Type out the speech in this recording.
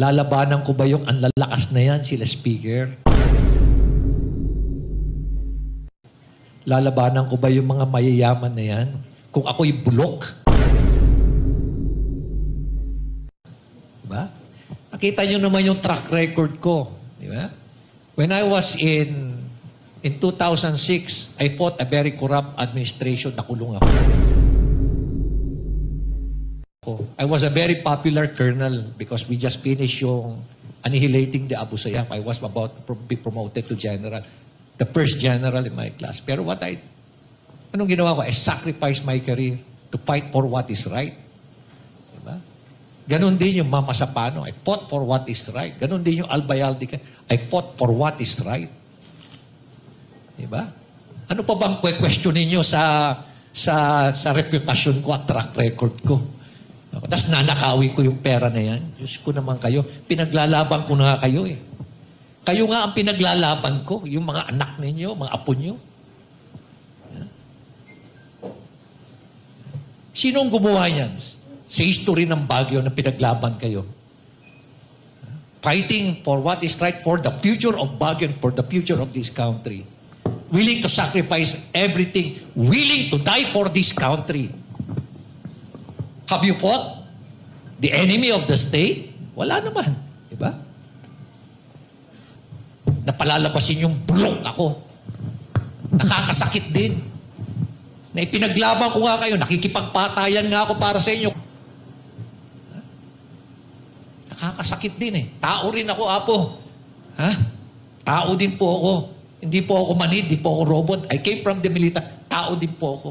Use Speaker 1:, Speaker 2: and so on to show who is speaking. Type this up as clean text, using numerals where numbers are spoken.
Speaker 1: Lalabanan ko ba yung ang lalakas na yan, sila speaker? Lalabanan ko ba yung mga mayayaman na yan? Kung ako'y bulok? Diba? Nakita nyo naman yung track record ko. Diba? When I was in 2006, I fought a very corrupt administration. Nakulong ako. I was a very popular colonel because we just finished yung annihilating the Abu Sayyaf. I was about to be promoted to general. The first general in my class. Pero anong ginawa ko? I sacrificed my career to fight for what is right. Diba? Ganon din yung Mama Sapano. I fought for what is right. Ganon din yung Albayalde. I fought for what is right. Diba? Ano pa bang question ninyo sa reputasyon ko at track record ko? Tapos nanakawin ko yung pera na yan. Diyos ko naman kayo. Pinaglalaban ko na kayo eh. Kayo nga ang pinaglalaban ko. Yung mga anak ninyo, mga apo nyo. Sinong gumawa yan? Sa history ng Baguio na pinaglaban kayo. Fighting for what is right for the future of Baguio and for the future of this country. Willing to sacrifice everything. Willing to die for this country. Have you fought the enemy of the state? Wala naman. Diba? Napalalabasin yung bulok ako. Nakakasakit din. Na ipinaglaban ko nga kayo, nakikipagpatayan nga ako para sa inyo. Nakakasakit din eh. Tao rin ako, Apo. Ha? Tao din po ako. Hindi po ako manid, hindi po ako robot. I came from the military. Tao din po ako.